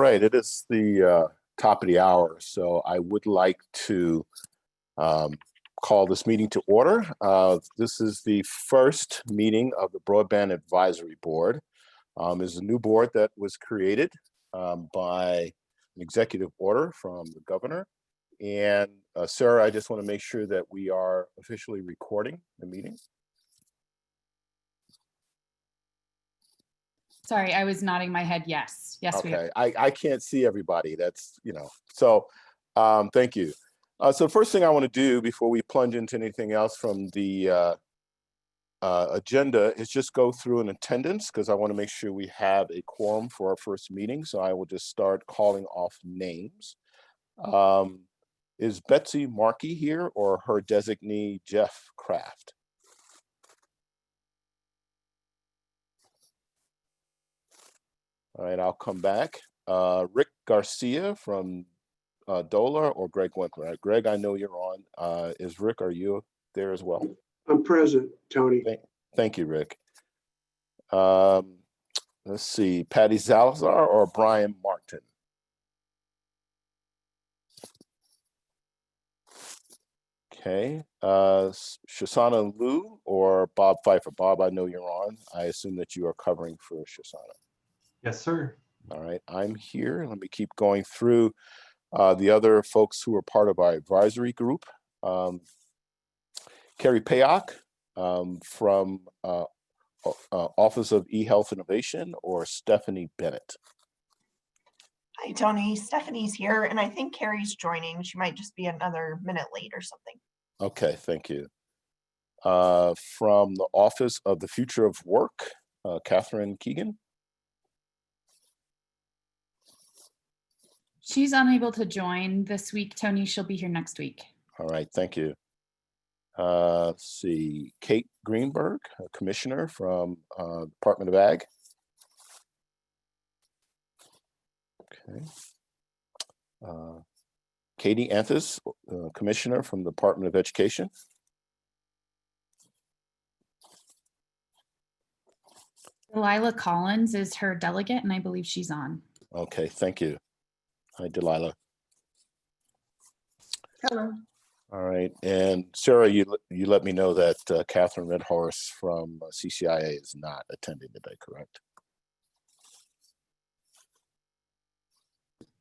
right, it is the top of the hour, so I would like to call this meeting to order. This is the first meeting of the Broadband Advisory Board. It's a new board that was created by an executive order from the governor. And Sarah, I just want to make sure that we are officially recording the meeting. Sorry, I was nodding my head. Yes. Yes, we are. Okay, I can't see everybody. That's, so thank you. So the first thing I want to do before we plunge into anything else from the agenda is just go through an attendance, because I want to make sure we have a quorum for our first meeting. So I will just start calling off names. Is Betsy Markey here, or her designee, Jeff Kraft? All right, I'll come back. Rick Garcia from DOLA, or Greg Winkler? Greg, I know you're on. Is Rick, are you there as well? I'm present, Tony. Thank you, Rick. Let's see, Patty Salazar or Brian Martin? Okay, Shoshana Liu or Bob Pfeiffer? Bob, I know you're on. I assume that you are covering for Shoshana. Yes, sir. All right, I'm here. Let me keep going through the other folks who are part of our advisory group. Carrie Payock from Office of eHealth Innovation, or Stephanie Bennett? Hi, Tony. Stephanie's here, and I think Carrie's joining. She might just be another minute late or something. Okay, thank you. From the Office of the Future of Work, Catherine Keegan? She's unable to join this week, Tony. She'll be here next week. All right, thank you. Let's see, Kate Greenberg, a commissioner from Department of Ag. Okay. Katie Anthus, commissioner from the Department of Education. Delilah Collins is her delegate, and I believe she's on. Okay, thank you. Hi, Delilah. Hello. All right, and Sarah, you let me know that Catherine Redhorse from CCIA is not attending today, correct?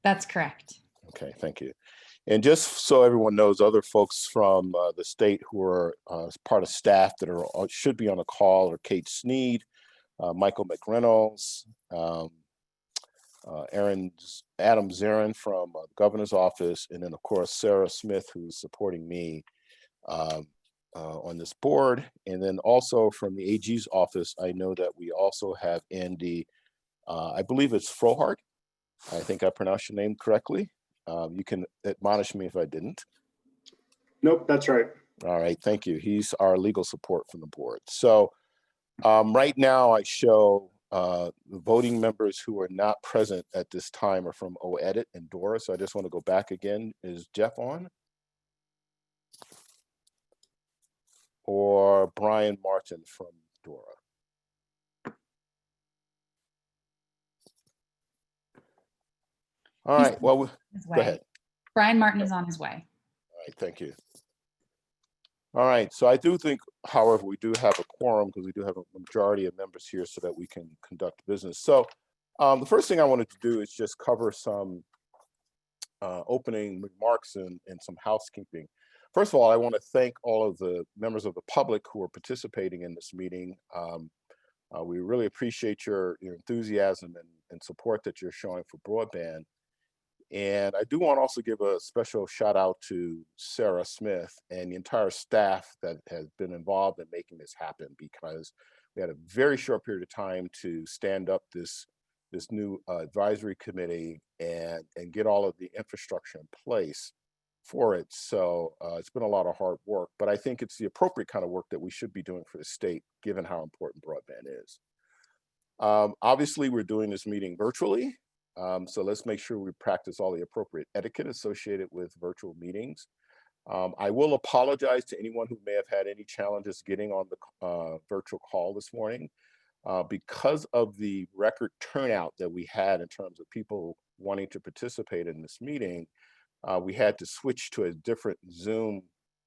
That's correct. Okay, thank you. And just so everyone knows, other folks from the state who are part of staff that are should be on the call are Kate Sneed, Michael McReynolds, Adam Zarin from the governor's office, and then of course Sarah Smith, who's supporting me on this board. And then also from the AG's office, I know that we also have Andy, I believe it's Frohart. I think I pronounced your name correctly. You can admonish me if I didn't. Nope, that's right. All right, thank you. He's our legal support from the board. So right now I show the voting members who are not present at this time are from OEdit and DORA. So I just want to go back again. Is Jeff on? Or Brian Martin from DORA? All right, well, go ahead. Brian Martin is on his way. All right, thank you. All right, so I do think, however, we do have a quorum because we do have a majority of members here so that we can conduct business. So the first thing I wanted to do is just cover some opening remarks and some housekeeping. First of all, I want to thank all of the members of the public who are participating in this meeting. We really appreciate your enthusiasm and support that you're showing for broadband. And I do want to also give a special shout out to Sarah Smith and the entire staff that has been involved in making this happen, because we had a very short period of time to stand up this new advisory committee and get all of the infrastructure in place for it. So it's been a lot of hard work, but I think it's the appropriate kind of work that we should be doing for the state, given how important broadband is. Obviously, we're doing this meeting virtually. So let's make sure we practice all the appropriate etiquette associated with virtual meetings. I will apologize to anyone who may have had any challenges getting on the virtual call this morning. Because of the record turnout that we had in terms of people wanting to participate in this meeting, we had to switch to a different Zoom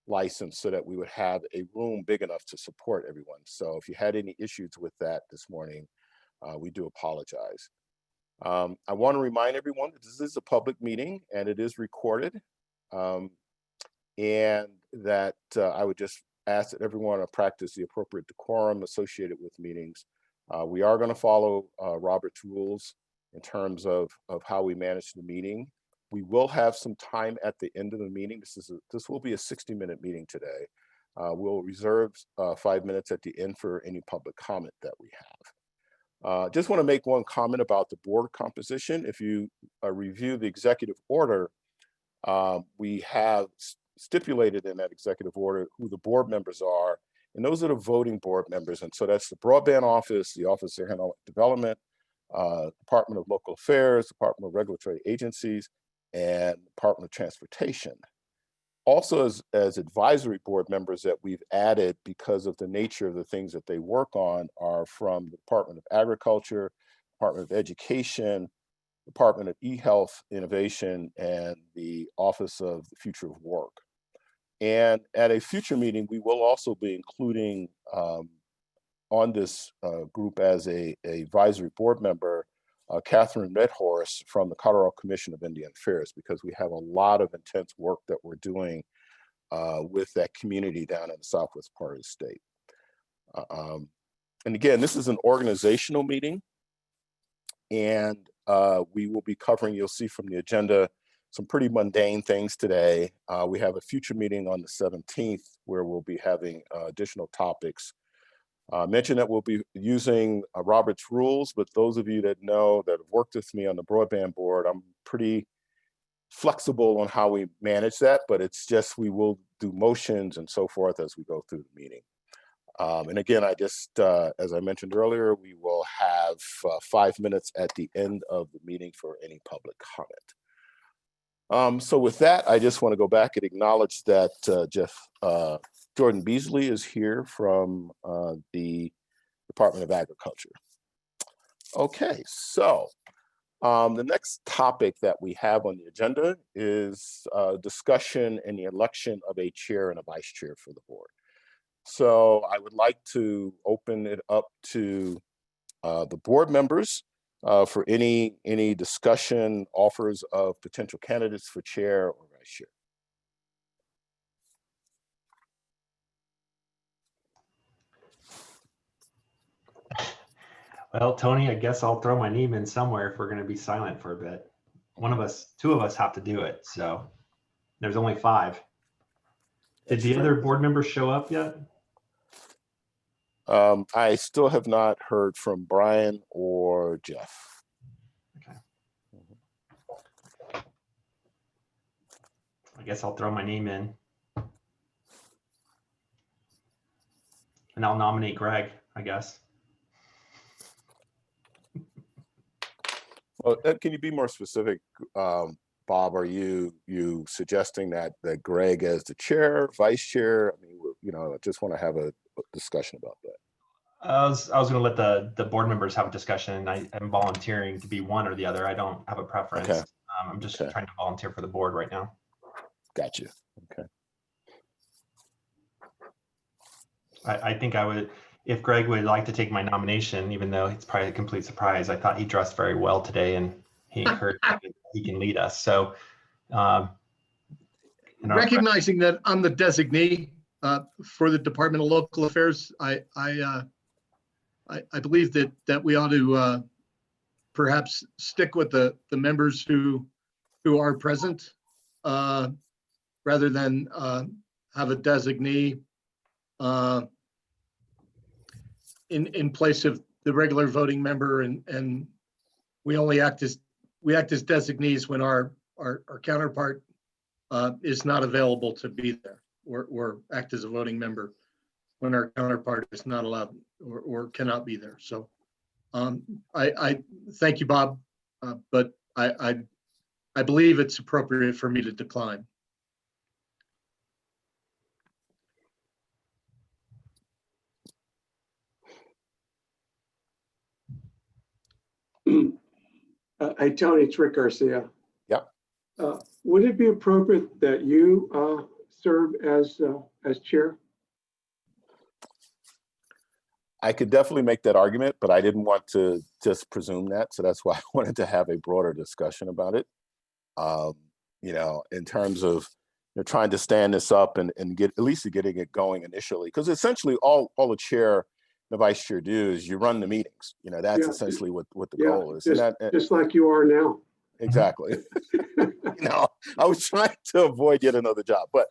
license so that we would have a room big enough to support everyone. So if you had any issues with that this morning, we do apologize. I want to remind everyone that this is a public meeting and it is recorded. And that I would just ask that everyone practice the appropriate decorum associated with meetings. We are going to follow Robert's rules in terms of how we manage the meeting. We will have some time at the end of the meeting. This will be a 60-minute meeting today. We'll reserve 5 minutes at the end for any public comment that we have. Just want to make one comment about the board composition. If you review the executive order, we have stipulated in that executive order who the board members are, and those are the voting board members. And so that's the Broadband Office, the Office of Economic Development, Department of Local Affairs, Department of Regulatory Agencies, and Department of Transportation. Also as advisory board members that we've added because of the nature of the things that they work on are from the Department of Agriculture, Department of Education, Department of eHealth Innovation, and the Office of the Future of Work. And at a future meeting, we will also be including on this group as a advisory board member, Catherine Medhorse from the Colorado Commission of Indian Affairs, because we have a lot of intense work that we're doing with that community down in the southwest part of the state. And again, this is an organizational meeting, and we will be covering, you'll see from the agenda, some pretty mundane things today. We have a future meeting on the 17th where we'll be having additional topics. Mentioned that we'll be using Robert's rules, but those of you that know, that have worked with me on the broadband board, I'm pretty flexible on how we manage that, but it's just, we will do motions and so forth as we go through the meeting. And again, I just, as I mentioned earlier, we will have 5 minutes at the end of the meeting for any public comment. So with that, I just want to go back and acknowledge that Jordan Beasley is here from the Department of Agriculture. Okay, so the next topic that we have on the agenda is discussion and the election of a chair and a vice chair for the board. So I would like to open it up to the board members for any discussion, offers of potential candidates for chair or vice chair. Well, Tony, I guess I'll throw my name in somewhere if we're going to be silent for a bit. Two of us have to do it. So there's only 5. Did the other board members show up yet? I still have not heard from Brian or Jeff. Okay. I guess I'll throw my name in. And I'll nominate Greg, I guess. Well, can you be more specific, Bob? Are you suggesting that Greg as the chair, vice chair? I mean, I just want to have a discussion about that. I was going to let the board members have a discussion. I'm volunteering to be one or the other. I don't have a preference. Okay. I'm just trying to volunteer for the board right now. Got you. Okay. I think I would, if Greg would like to take my nomination, even though it's probably a complete surprise. I thought he dressed very well today and he encouraged that he can lead us. So recognizing that I'm the designee for the Department of Local Affairs, I believe that we ought to perhaps stick with the members who are present rather than have a designee in place of the regular voting member, and we only act as designees when our counterpart is not available to be there, or act as a voting member when our counterpart is not allowed or cannot be there. So I thank you, Bob, but I believe it's appropriate for me to decline. Hey, Tony, it's Rick Garcia. Yeah. Would it be appropriate that you serve as chair? I could definitely make that argument, but I didn't want to just presume that. So that's why I wanted to have a broader discussion about it. You know, in terms of trying to stand this up and get at least getting it going initially, because essentially all the chair, the vice chair do is you run the meetings. You know, that's Yeah. essentially what the Yeah, goal is. And just like you are now. exactly. You know, I was trying to avoid yet another job, but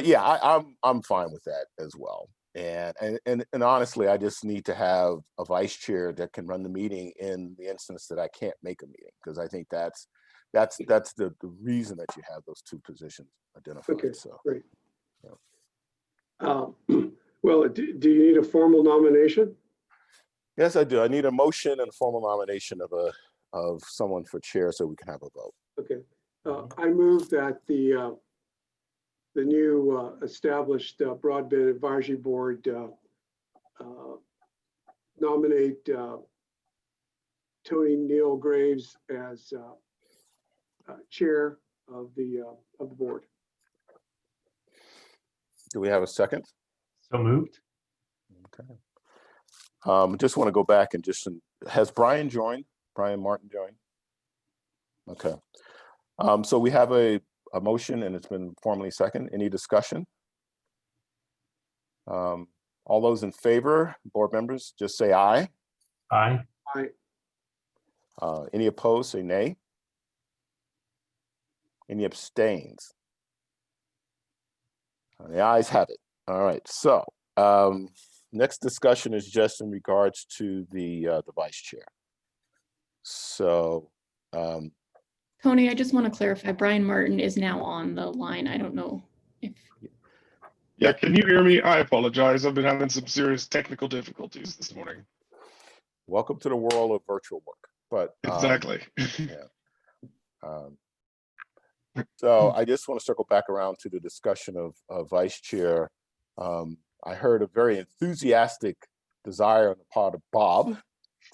yeah, I'm fine with that as well. And honestly, I just need to have a vice chair that can run the meeting in the instance that I can't make a meeting, because I think that's the reason that you have those two positions identified. Okay, So great. yeah. Well, do you need a formal nomination? Yes, I do. I need a motion and a formal nomination of someone for chair so we can have a vote. Okay. I move that the new established Broadband Advisory Board nominate Tony Neal Graves as chair of the board. Do we have a second? So moved. Okay. Just want to go back and has Brian joined? Brian Martin joined? Okay. So we have a motion and it's been formally seconded. Any discussion? All those in favor, board members, just say aye. Aye. Aye. Any opposed, say nay. Any abstains? The ayes have it. All right, so next discussion is just in regards to the vice chair. So Tony, I just want to clarify, Brian Martin is now on the line. I don't know if. Yeah, can you hear me? I apologize. I've been having some serious technical difficulties this morning. welcome to the world of virtual work. But Exactly. So I just want to circle back around to the discussion of vice chair. I heard a very enthusiastic desire on the part of Bob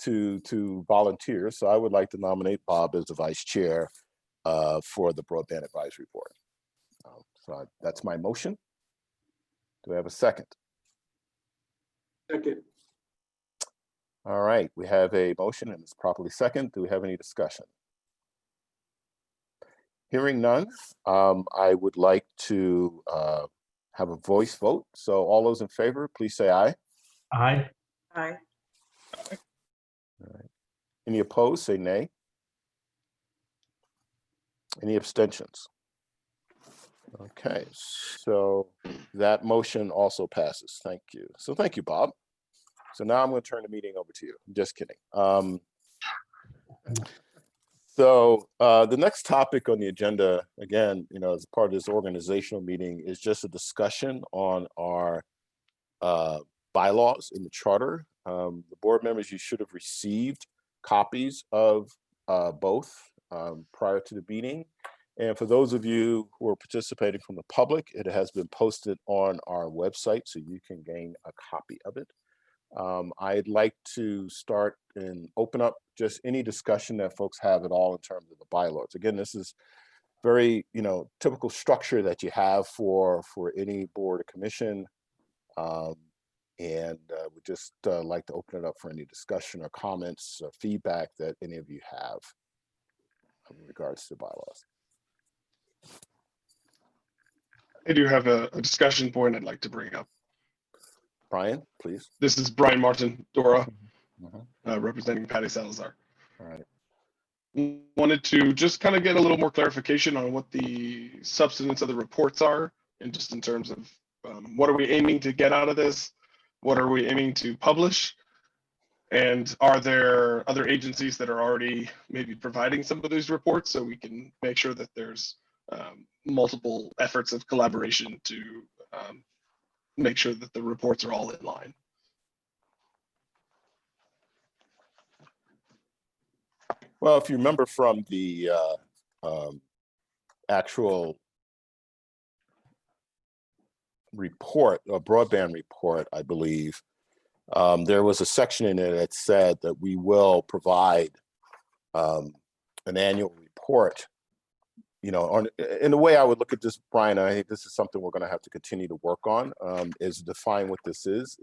to volunteer. So I would like to nominate Bob as the vice chair for the Broadband Advisory Board. That's my motion. Do we have a second? Second. All right, we have a motion and it's properly second. Do we have any discussion? Hearing none, I would like to have a voice vote. So all those in favor, please say aye. Aye. Aye. All right. Any opposed, say nay. Any abstentions? Okay, so that motion also passes. Thank you. So thank you, Bob. So now I'm going to turn the meeting over to you. I'm just kidding. So the next topic on the agenda, again, as part of this organizational meeting, is just a discussion on our bylaws in the charter. The board members, you should have received copies of both prior to the meeting. And for those of you who are participating from the public, it has been posted on our website, so you can gain a copy of it. I'd like to start and open up just any discussion that folks have at all in terms of the bylaws. Again, this is very, typical structure that you have for any board or commission. And we just like to open it up for any discussion or comments or feedback that any of you have in regards to bylaws. I do have a discussion point I'd like to bring up. Brian, please. This is Brian Martin, Dora, Mhm. representing Patty Salazar. All right. Wanted to just kind of get a little more clarification on what the substance of the reports are, and just in terms of what are we aiming to get out of this? What are we aiming to publish? And are there other agencies that are already maybe providing some of these reports, so we can make sure that there's multiple efforts of collaboration to make sure that the reports are all in line? Well, if you remember from the actual report, a broadband report, I believe, there was a section in it that said that we will provide an annual report, you know, on, in the way I would look at this, Brian, I think this is something we're going to have to continue to work on, is define what this is,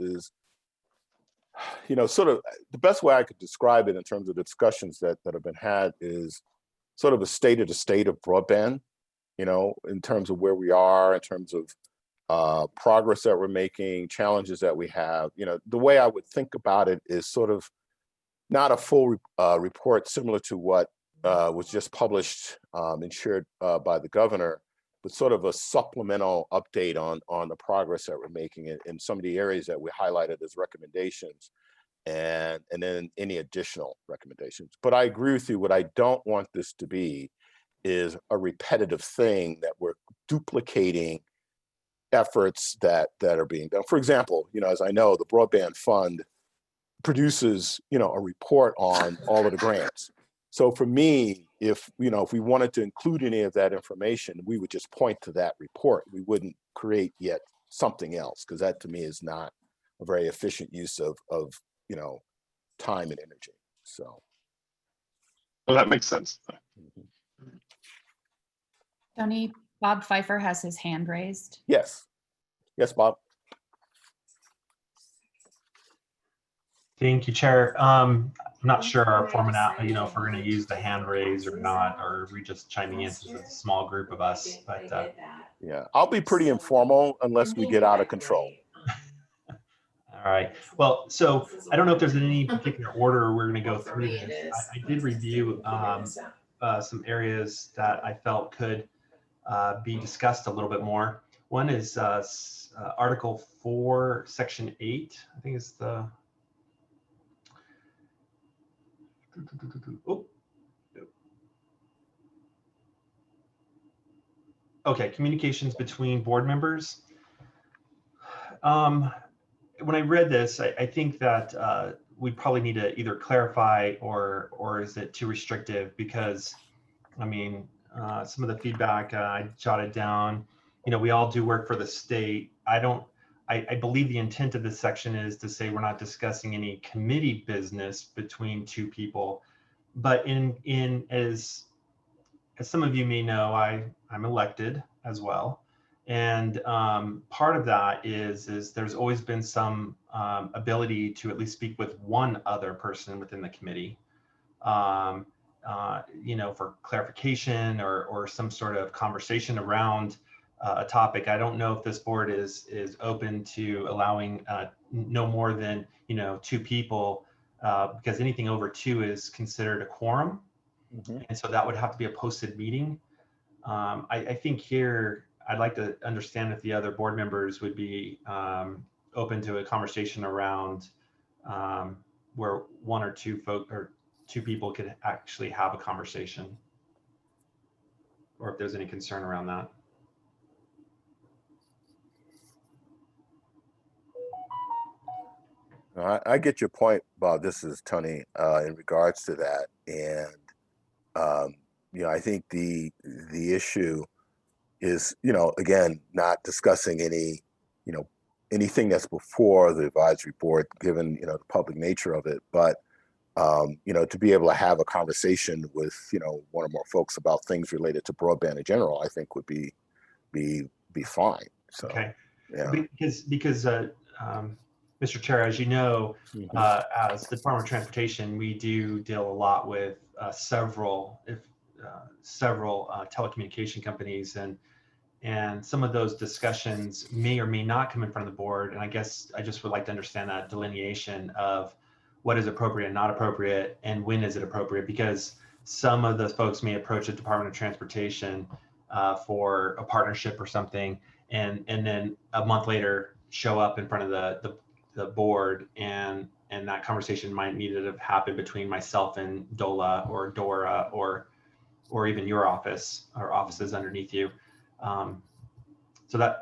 you know, sort of the best way I could describe it in terms of the discussions that have been had is sort of a state of the state of broadband, you know, in terms of where we are, in terms of progress that we're making, challenges that we have. You know, the way I would think about it is sort of not a full report similar to what was just published and shared by the governor, but sort of a supplemental update on the progress that we're making in some of the areas that we highlighted as recommendations, and then any additional recommendations. But I agree with you, what I don't want this to be is a repetitive thing that we're duplicating efforts that are being done. For example, you know, as I know, the Broadband Fund produces, you know, a report on all of the grants. So for me, if, you know, if we wanted to include any of that information, we would just point to that report. We wouldn't create yet something else, because that to me is not a very efficient use of you know, time and energy. So. Well, that makes sense. Tony, Bob Pfeiffer has his hand raised. Yes. Yes, Bob. Thank you, Chair. I'm not sure our format, you know, if we're going to use the hand raise or not, or are we just chiming in since it's a small group of us. But Yeah, I'll be pretty informal unless we get out of control. all right. Well, so I don't know if there's any particular order we're going to go through this. I did review some areas that I felt could be discussed a little bit more. One is Article 4, Section 8. I think it's the. Oh. Okay, communications between board members. When I read this, I think that we probably need to either clarify or is it too restrictive? Because, I mean, some of the feedback I jotted down, you know, we all do work for the state. I believe the intent of this section is to say we're not discussing any committee business between two people, but as some of you may know, I'm elected as well, and part of that is there's always been some ability to at least speak with one other person within the committee, you know, for clarification or some sort of conversation around a topic. I don't know if this board is open to allowing no more than, you know, 2 people, because anything over 2 is considered a quorum. And so that would have to be a posted meeting. I think here I'd like to understand if the other board members would be open to a conversation around where 1 or 2 folk or 2 people could actually have a conversation, or if there's any concern around that. I get your point, Bob. This is Tony, in regards to that. And, you know, I think the issue is, you know, again, not discussing any, you know, anything that's before the advisory board, given, you know, the public nature of it. But, you know, to be able to have a conversation with, you know, 1 or more folks about things related to broadband in general, I think would be fine. So, okay. Yeah. Because Mr. Chair, as you know, as the Department of Transportation, we do deal a lot with several telecommunication companies, and some of those discussions may or may not come in front of the board. And I guess I just would like to understand that delineation of what is appropriate and not appropriate, and when is it appropriate, because some of the folks may approach the Department of Transportation for a partnership or something, and then a month later show up in front of the board, and that conversation might need to have happened between myself and Dola or Dora or even your office or offices underneath you. So that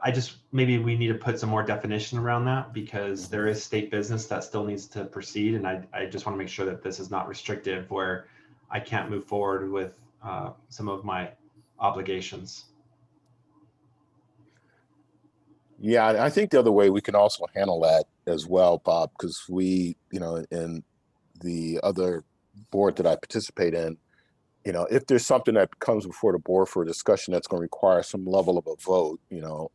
maybe we need to put some more definition around that, because there is state business that still needs to proceed. And I just want to make sure that this is not restrictive where I can't move forward with some of my obligations. Yeah, I think the other way we can also handle that as well, Bob, because we, you know, in the other board that I participate in, you know, if there's something that comes before the board for a discussion that's going to require some level of a vote, you know,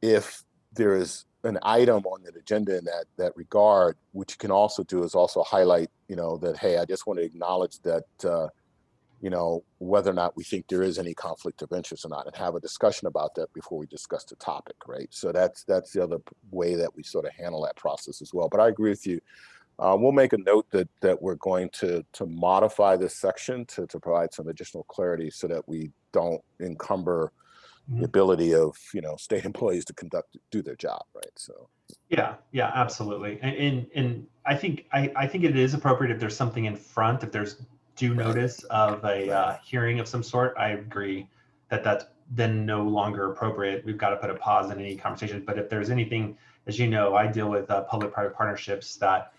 if there is an item on the agenda in that regard, which you can also do is also highlight, you know, that, hey, I just want to acknowledge that, you know, whether or not we think there is any conflict of interest or not, and have a discussion about that before we discuss the topic, right? So that's the other way that we sort of handle that process as well. But I agree with you. We'll make a note that we're going to modify this section to provide some additional clarity so that we don't encumber the ability of, you know, state employees to do their job, right? So Yeah, absolutely. And I think it is appropriate if there's something in front, if there's due notice of a hearing of some sort. I agree that that's then no longer appropriate. We've got to put a pause in any conversation. But if there's anything, as you know, I deal with public-private partnerships that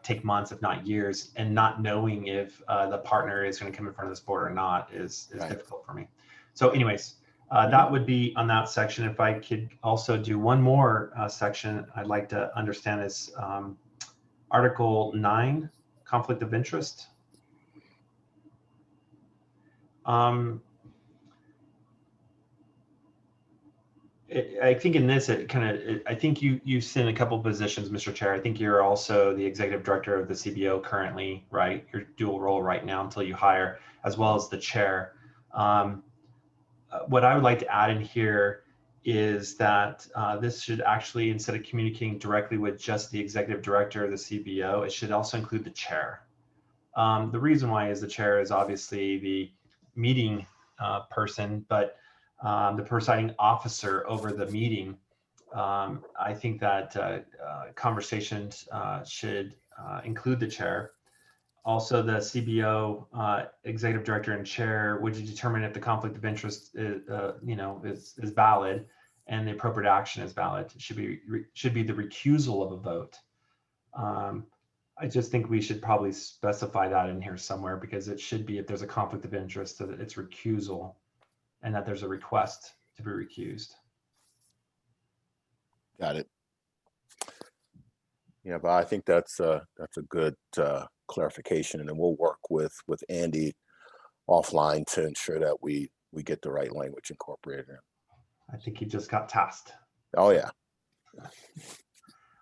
take months, if not years, and not knowing if the partner is going to come in front of this board or not is difficult for me. So anyways, that would be on that section. If I could also do one more section, I'd like to understand is Article 9, conflict of interest. I think in this, I think you sit in a couple of positions, Mr. Chair. I think you're also the executive director of the CBO currently, right? Your dual role right now until you hire, as well as the chair. What I would like to add in here is that this should actually, instead of communicating directly with just the executive director of the CBO, it should also include the chair. The reason why is the chair is obviously the meeting person, but the presiding officer over the meeting. I think that conversations should include the chair. Also, the CBO executive director and chair would determine if the conflict of interest is, is valid, and the appropriate action is valid. It should be the recusal of a vote. I just think we should probably specify that in here somewhere, because it should be, if there's a conflict of interest, that it's recusal, and that there's a request to be recused. got it. Yeah, but I think that's a good clarification, and then we'll work with Andy offline to ensure that we get the right language incorporated in. I think he just got tasked. Oh yeah.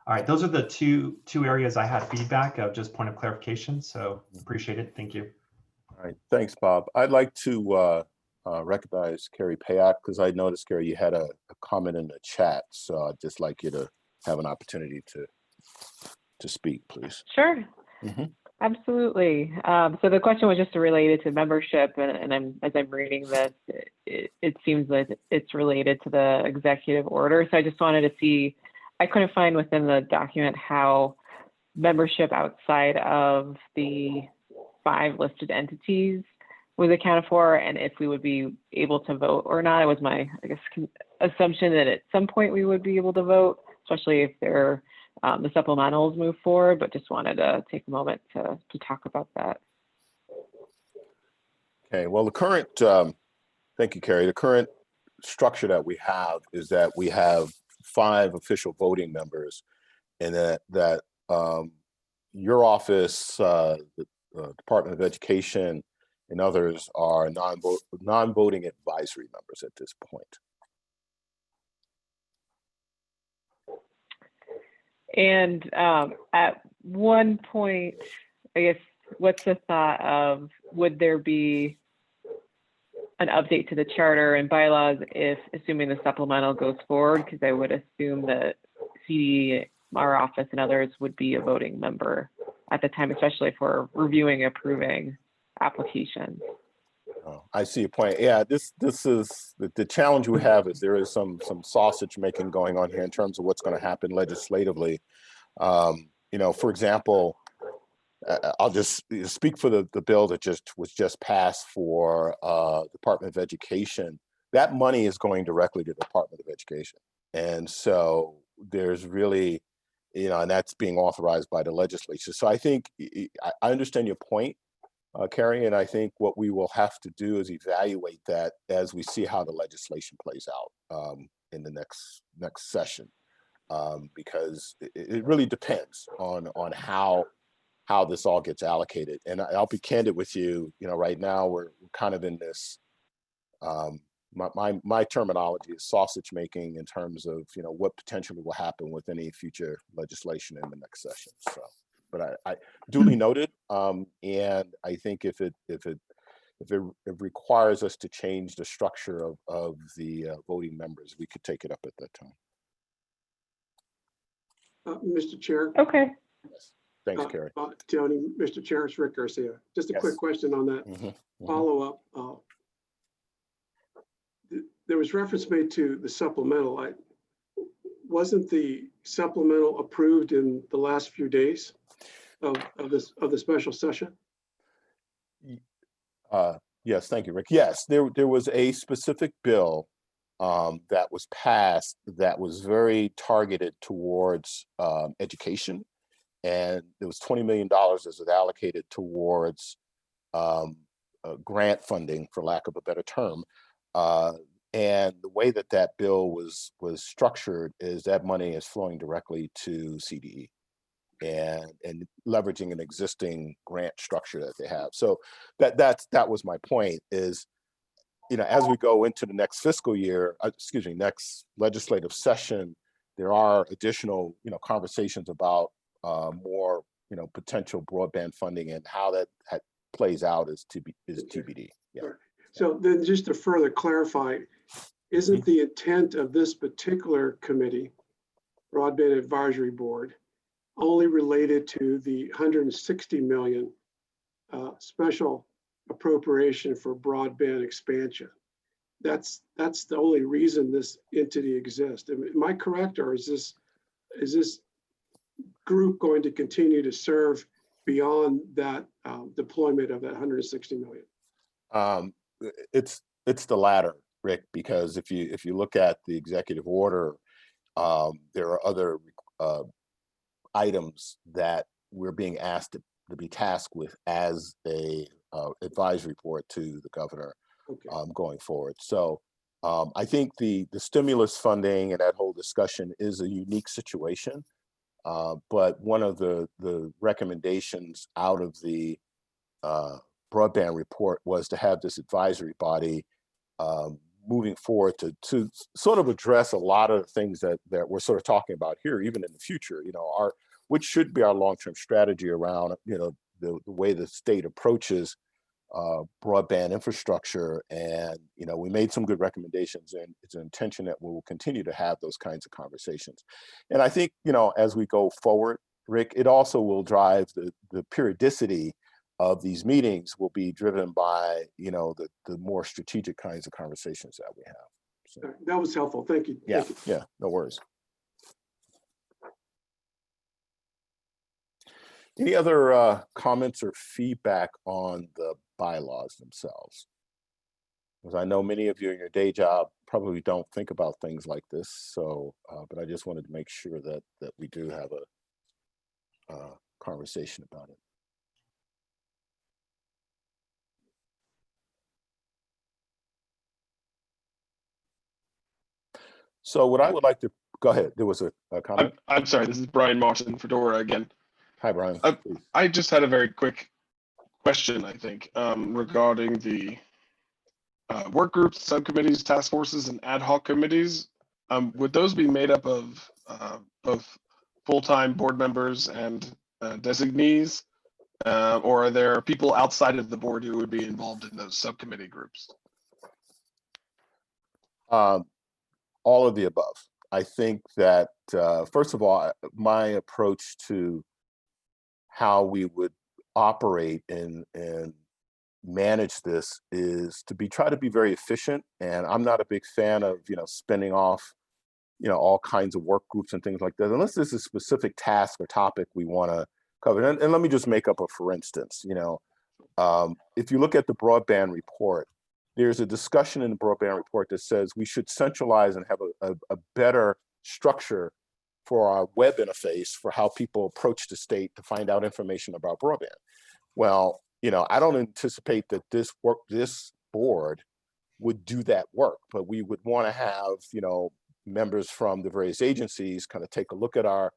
All right, those are the two areas I had feedback of, just point of clarification. So appreciate it. Thank you. All right, thanks, Bob. I'd like to recognize Carrie Payak, because I noticed, Carrie, you had a comment in the chat. So I'd just like you to have an opportunity to speak, please. Sure. Absolutely. So the question was just related to membership, and as I'm reading this, it seems that it's related to the executive order. So I just wanted to see, I couldn't find within the document how membership outside of the 5 listed entities was accounted for, and if we would be able to vote or not. It was my, I guess, assumption that at some point we would be able to vote, especially if the supplementals move forward, but just wanted to take a moment to talk about that. Okay, well, the current, thank you, Carrie. The current structure that we have is that we have 5 official voting members, and that your office, the Department of Education, and others are non-voting advisory members at this point. And at one point, I guess, what's the thought of, would there be an update to the charter and bylaws if, assuming the supplemental goes forward? Because I would assume that CD, our office, and others would be a voting member at the time, especially if we're reviewing and approving applications. Oh, I see your point. Yeah, this is the challenge we have is there is some sausage making going on here in terms of what's going to happen legislatively. You know, for example, I'll just speak for the bill that was just passed for Department of Education. That money is going directly to the Department of Education, and so there's really, you know, and that's being authorized by the legislature. So I think I understand your point, Carrie, and I think what we will have to do is evaluate that as we see how the legislation plays out in the next session, because it really depends on how how this all gets allocated. And I'll be candid with you, right now we're kind of in this, my terminology is sausage making in terms of, what potentially will happen with any future legislation in the next session. So, but I duly noted, and I think if it requires us to change the structure of the voting members, we could take it up at that time. Mr. Chair. Okay. Thanks, Carrie. Tony, Mr. Chair, it's Rick Garcia. Just a quick Yes. question on that follow-up. There was reference made to the supplemental. Wasn't the supplemental approved in the last few days of the special session? Yes, thank you, Rick. Yes, there was a specific bill that was passed that was very targeted towards education, and there was $20 million that was allocated towards grant funding, for lack of a better term. And the way that bill was structured is that money is flowing directly to CDE and leveraging an existing grant structure that they have. So that was my point is, as we go into the next fiscal year, next legislative session, there are additional, conversations about more, potential broadband funding, and how that plays out is TBD. Yeah. Sure. So then just to further clarify, isn't the intent of this particular committee, Broadband Advisory Board, only related to the 160 million special appropriation for broadband expansion? That's the only reason this entity exists. Am I correct, or is this group going to continue to serve beyond that deployment of that 160 million? It's the latter, Rick, because if you look at the executive order, there are other items that we're being asked to be tasked with as a advisory board to the governor. Okay. Going forward. So I think the stimulus funding and that whole discussion is a unique situation. But one of the recommendations out of the broadband report was to have this advisory body moving forward to sort of address a lot of the things that we're sort of talking about here, even in the future, which should be our long-term strategy around, the way the state approaches broadband infrastructure. And, we made some good recommendations, and it's an intention that we will continue to have those kinds of conversations. And I think, as we go forward, Rick, it also will drive the periodicity of these meetings will be driven by, the more strategic kinds of conversations that we have. So, That was helpful. Thank you. yeah, Thank you. yeah, no worries. Any other comments or feedback on the bylaws themselves? Because I know many of you in your day job probably don't think about things like this. So, but I just wanted to make sure that we do have a conversation about it. So what I would like to, go ahead, there was a comment. I'm sorry, this is Brian Martin, Fedora again. Hi, Brian. I just had a very quick question, I think, regarding the work groups, subcommittees, task forces, and ad hoc committees. Would those be made up of both full-time board members and designees? Or are there people outside of the board who would be involved in those subcommittee groups? All of the above. I think that, first of all, my approach to how we would operate and manage this is to try to be very efficient. And I'm not a big fan of, spinning off, all kinds of work groups and things like that, unless there's a specific task or topic we want to cover. And let me just make up a for instance, if you look at the broadband report, there's a discussion in the broadband report that says we should centralize and have a better structure for our web interface for how people approach the state to find out information about broadband. Well, I don't anticipate that this board would do that work, but we would want to have, members from the various agencies kind of take a look at our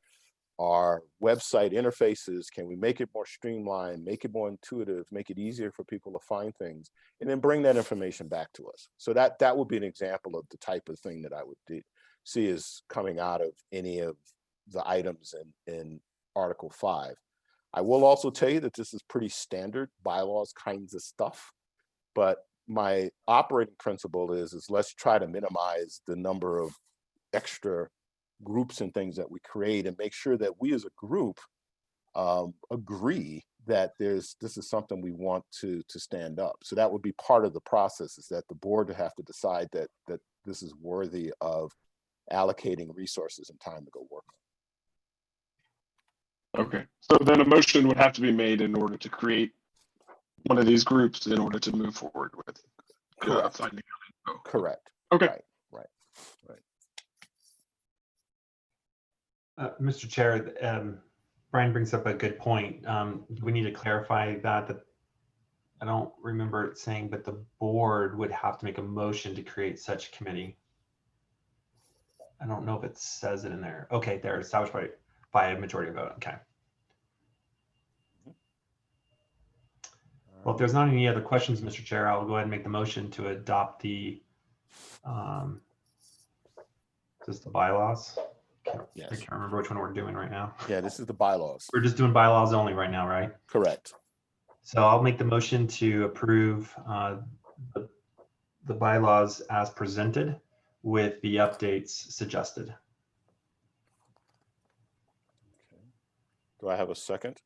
our website interfaces, can we make it more streamlined, make it more intuitive, make it easier for people to find things, and then bring that information back to us. So that would be an example of the type of thing that I would see as coming out of any of the items in Article 5. I will also tell you that this is pretty standard bylaws kinds of stuff, but my operating principle is let's try to minimize the number of extra groups and things that we create, and make sure that we as a group agree that this is something we want to stand up. So that would be part of the process, is that the board would have to decide that this is worthy of allocating resources and time to go work on. Okay, so then a motion would have to be made in order to create one of these groups in order to move forward with Correct. finding out. Oh, Correct. Okay. Right. Mr. Chair, Brian brings up a good point. We need to clarify that I don't remember it saying, but the board would have to make a motion to create such committee. I don't know if it says it in there. Okay, there, established by a majority vote. Okay. Well, if there's not any other questions, Mr. Chair, I'll go ahead and make the motion to adopt the just the bylaws. Yes. I can't remember which one we're doing right now. Yeah, this is the bylaws. We're just doing bylaws only right now, right? Correct. So I'll make the motion to approve the bylaws as presented with the updates suggested. Okay. Do I have a second?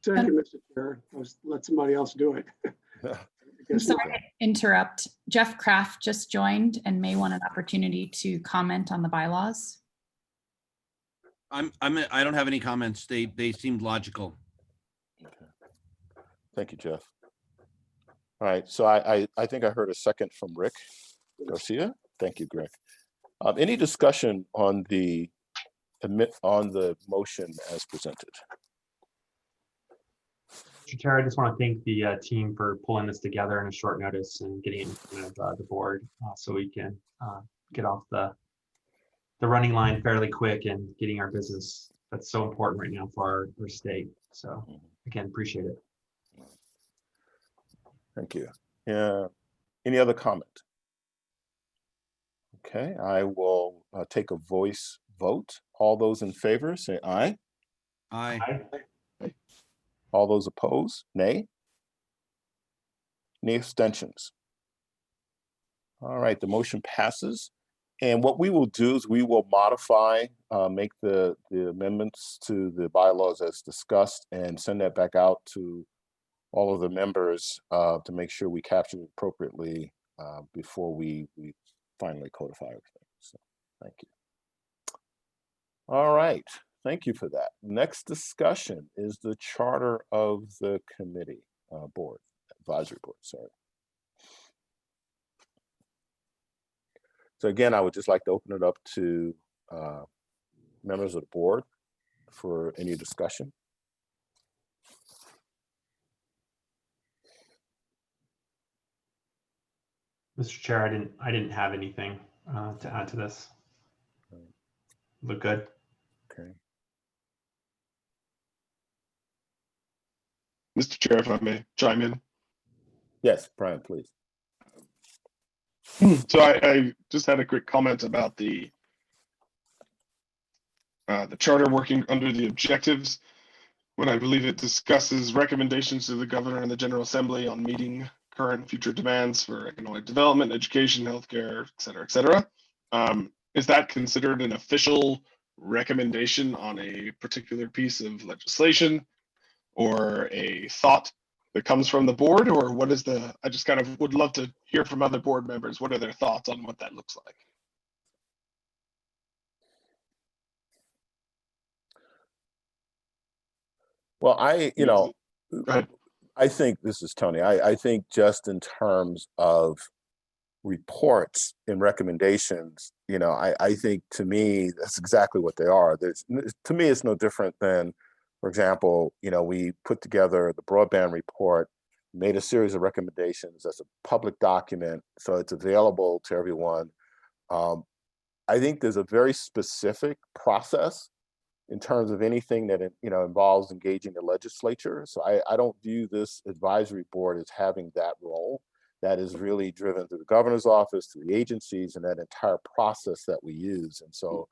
Second, Mr. Chair, let somebody else do it. I'm sorry to interrupt. Jeff Kraft just joined and may want an opportunity to comment on the bylaws. I don't have any comments. They seemed logical. Okay. Thank you, Jeff. All right, so I think I heard a second from Rick Garcia. Thank you, Greg. Any discussion on the motion as presented? Mr. Chair, I just want to thank the team for pulling this together in a short notice and getting in front of the board so we can get off the running line fairly quick and getting our business that's so important right now for our state. So again, appreciate it. Thank you. Yeah. Any other comment? Okay, I will take a voice vote. All those in favor, say aye. Aye. All those opposed, nay. Any abstentions? All right, the motion passes. And what we will do is we will modify, make the amendments to the bylaws as discussed and send that back out to all of the members to make sure we capture it appropriately before we finally codify everything. So thank you. All right, thank you for that. Next discussion is the charter of the committee board, advisory board, sorry. So again, I would just like to open it up to members of the board for any discussion. Mr. Chair, I didn't have anything to add to this. Look good. Okay. Mr. Chair, if I may chime in. Yes, Brian, please. So I just had a quick comment about the charter working under the objectives, when I believe it discusses recommendations to the governor and the General Assembly on meeting current and future demands for economic development, education, healthcare, et cetera, et cetera. Is that considered an official recommendation on a particular piece of legislation or a thought that comes from the board, or what is I just kind of would love to hear from other board members. What are their thoughts on what that looks like? Well, Go ahead. I think this is Tony. I think just in terms of reports and recommendations, I think to me, that's exactly what they are. To me, it's no different than, for example, we put together the broadband report. made a series of recommendations. That's a public document, so it's available to everyone. I think there's a very specific process in terms of anything that involves engaging the legislature. So I don't view this advisory board as having that role. That is really driven through the governor's office, through the agencies, and that entire process that we use. And so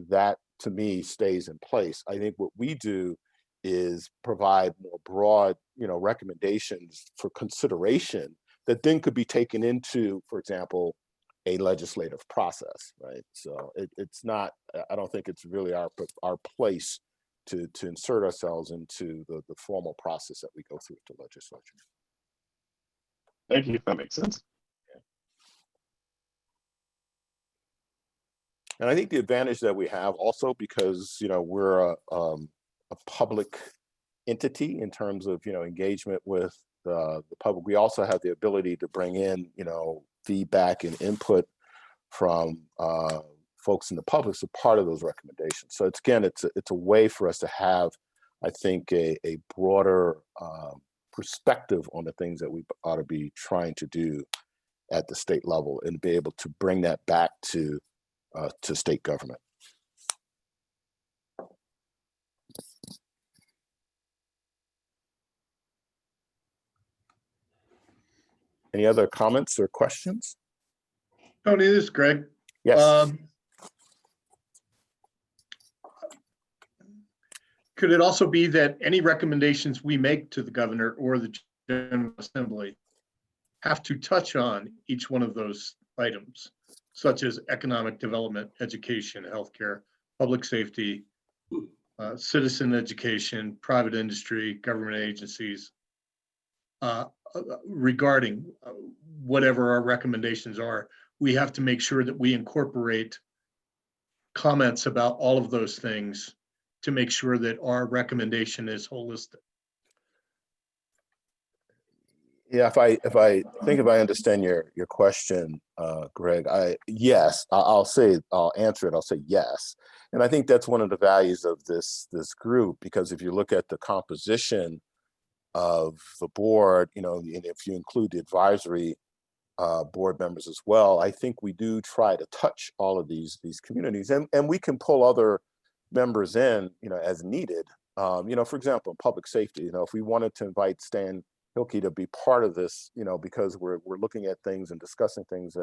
that, to me, stays in place. I think what we do is provide more broad, recommendations for consideration that then could be taken into, for example, a legislative process, right? So it's not, I don't think it's really our place to insert ourselves into the formal process that we go through with the legislature. Thank you. That makes sense. And I think the advantage that we have also, because we're a public entity in terms of engagement with the public, we also have the ability to bring in feedback and input from folks in the public as a part of those recommendations. So it's a way for us to have, I think, a broader perspective on the things that we ought to be trying to do at the state level, and be able to bring that back to state government. Any other comments or questions? Tony, this is Greg. Yes. Could it also be that any recommendations we make to the governor or the General Assembly have to touch on each one of those items, such as economic development, education, healthcare, public safety, citizen education, private industry, government agencies, regarding whatever our recommendations are? We have to make sure that we incorporate comments about all of those things to make sure that our recommendation is holistic. Yeah, if I understand your question, Greg, I'll answer it. I'll say yes. And I think that's one of the values of this group, because if you look at the composition of the board, and if you include the advisory board members as well, I think we do try to touch all of these communities, and we can pull other members in, as needed. For example, in public safety, if we wanted to invite Stan Hilke to be part of this, because we're looking at things and discussing things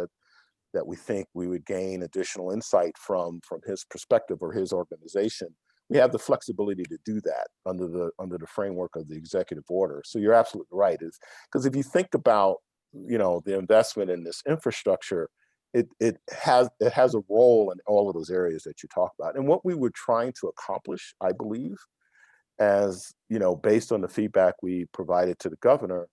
that we think we would gain additional insight from his perspective or his organization, we have the flexibility to do that under the framework of the executive order. So you're absolutely right, is because if you think about the investment in this infrastructure, it has a role in all of those areas that you talk about. And what we were trying to accomplish, I believe, as based on the feedback we provided to the governor,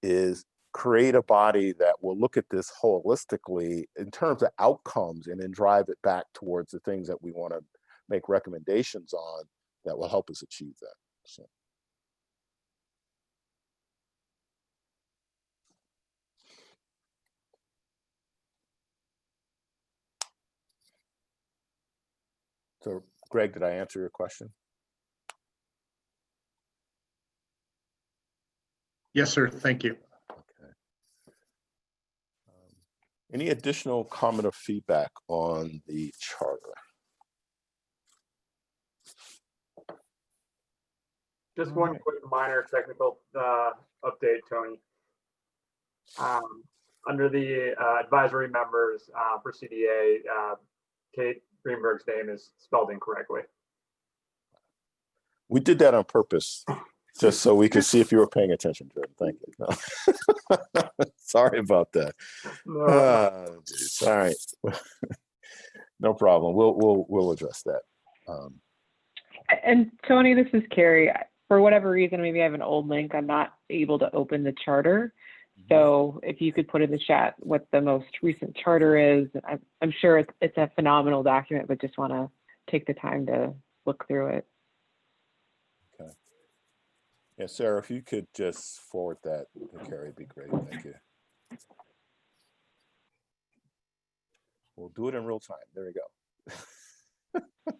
is create a body that will look at this holistically in terms of outcomes, and then drive it back towards the things that we want to make recommendations on that will help us achieve that. So. So, Greg, did I answer your question? Yes, sir. Thank you. Okay. Any additional comment or feedback on the charter? Just one quick minor technical update, Tony. Under the advisory members for CDA, Kate Greenberg's name is spelled incorrectly. We did that on purpose, just so we could see if you were paying attention, Jordan. Thank you. No. Sorry about that. No. Geez. All right. No problem. We'll address that. And Tony, this is Carrie. For whatever reason, maybe I have an old link. I'm not able to open the charter. So if you could put in the chat what the most recent charter is, I'm sure it's a phenomenal document, but just want to take the time to look through it. Okay. Yeah, Sarah, if you could just forward that to Carrie, it'd be great. Thank you. We'll do it in real time. There we go.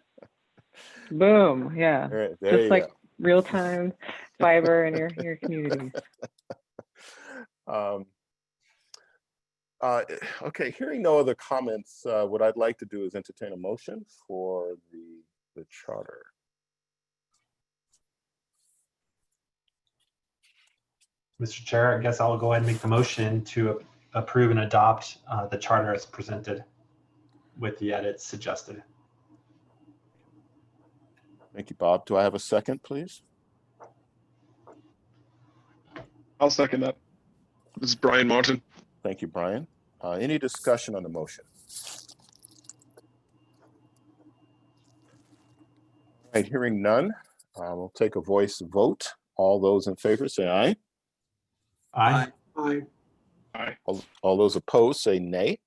Boom. Yeah. There just like go. real time fiber in your communities. Um, Okay, hearing no other comments, what I'd like to do is entertain a motion for the charter. Mr. Chair, I guess I'll go ahead and make the motion to approve and adopt the charter as presented with the edits suggested. Thank you, Bob. Do I have a second, please? I'll second that. This is Brian Martin. Thank you, Brian. Any discussion on the motion? All right, hearing none, we'll take a voice vote. All those in favor say aye. Aye. Aye. Aye. All those opposed say nay.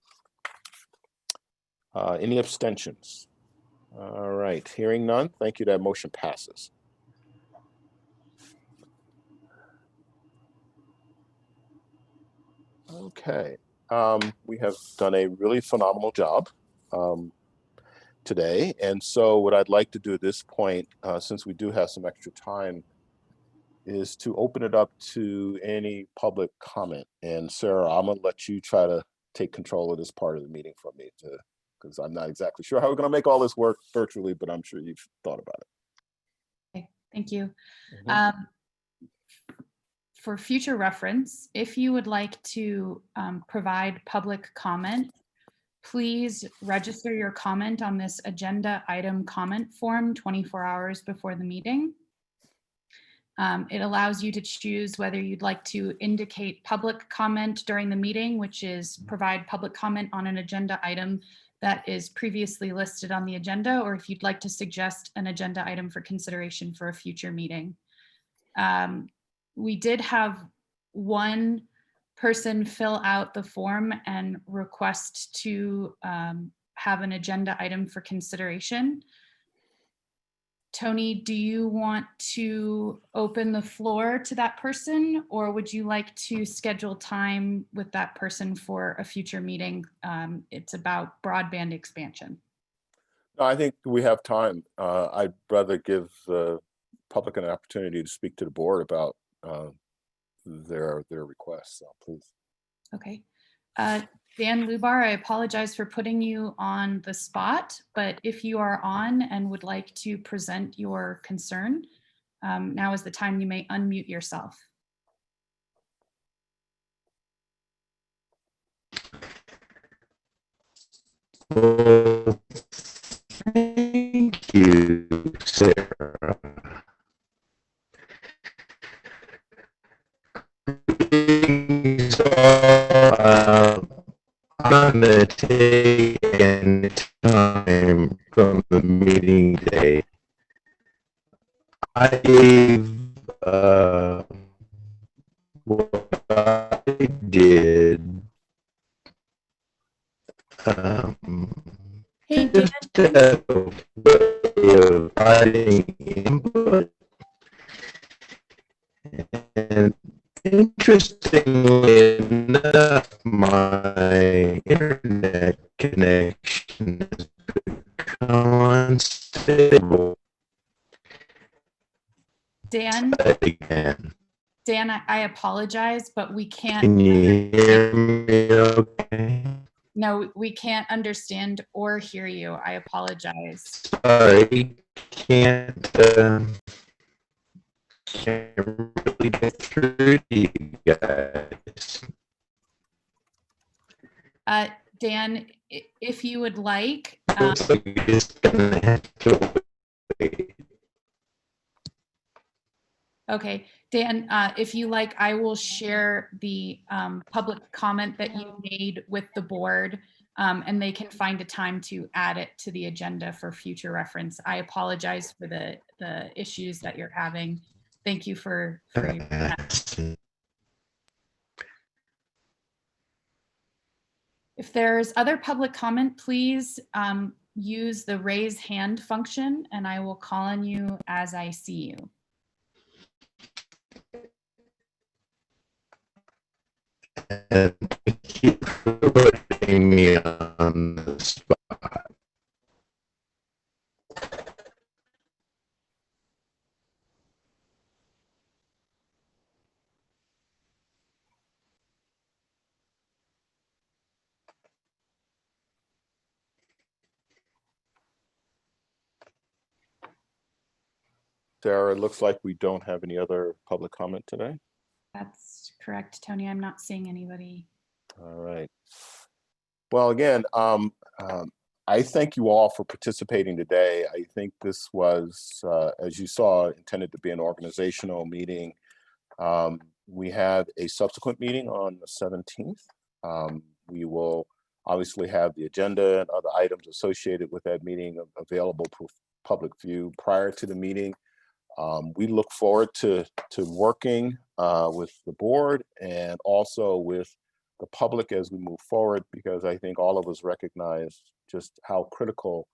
Any abstentions? All right, hearing none, thank you. That motion passes. Okay, we have done a really phenomenal job today. And so what I'd like to do at this point, since we do have some extra time, is to open it up to any public comment. And Sarah, I'm gonna let you try to take control of this part of the meeting from me, because I'm not exactly sure how we're gonna make all this work virtually, but I'm sure you've thought about it. Okay, thank you. Mhm. For future reference, if you would like to provide public comment, please register your comment on this agenda item comment form 24 hours before the meeting. It allows you to choose whether you'd like to indicate public comment during the meeting, which is provide public comment on an agenda item that is previously listed on the agenda, or if you'd like to suggest an agenda item for consideration for a future meeting. We did have one person fill out the form and request to have an agenda item for consideration. Tony, do you want to open the floor to that person, or would you like to schedule time with that person for a future meeting? It's about broadband expansion. No, I think we have time. I'd rather give the public an opportunity to speak to the board about their requests, so please. Okay. Dan Lubar, I apologize for putting you on the spot, but if you are on and would like to present your concern, now is the time. You may unmute yourself. Well, thank you, Sarah. I'm gonna take any time from the meeting day. I gave what I did. Hey, Dan. Just providing input. And interestingly enough, my internet connection has become unstable Dan, again. Dan, I apologize, but we can't. Can you hear me okay? No, we can't understand or hear you. I apologize. Sorry, can't really get through to you guys. Dan, if you would like, Looks like you're just gonna have to wait. okay, Dan, if you like, I will share the public comment that you made with the board, and they can find a time to add it to the agenda for future reference. I apologize for the issues that you're having. Thank you for your If there's other public comment, please use the raise hand function and I will call on you as I see you. And thank you for putting me on the spot. Sarah, it looks like we don't have any other public comment today. That's correct, Tony. I'm not seeing anybody. All right. Well, again, I thank you all for participating today. I think this was, as you saw, intended to be an organizational meeting. We have a subsequent meeting on the 17th. We will obviously have the agenda and other items associated with that meeting available for public view prior to the meeting. We look forward to working with the board and also with the public as we move forward, because I think all of us recognize just how critical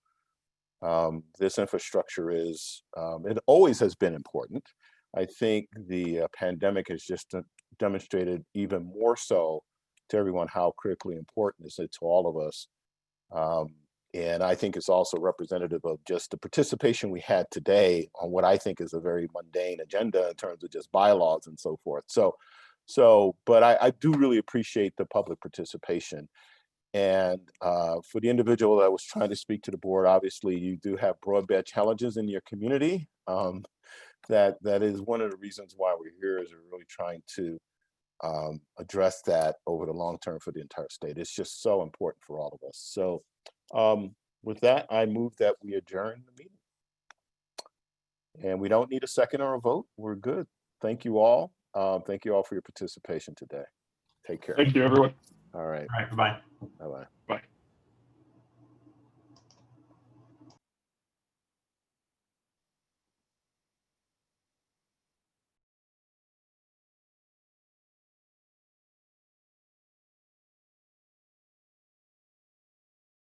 this infrastructure is. It always has been important. I think the pandemic has just demonstrated even more so to everyone how critically important is it to all of us. And I think it's also representative of just the participation we had today on what I think is a very mundane agenda in terms of just bylaws and so forth. But I do really appreciate the public participation. And for the individual that was trying to speak to the board, obviously you do have broadband challenges in your community. That is one of the reasons why we're here, is we're really trying to address that over the long term for the entire state. It's just so important for all of us. So with that, I move that we adjourn the meeting. And we don't need a second or a vote. We're good. Thank you all. Thank you all for your participation today. Take care. Thank you, everyone. All right. All right, bye-bye. Bye-bye. Bye.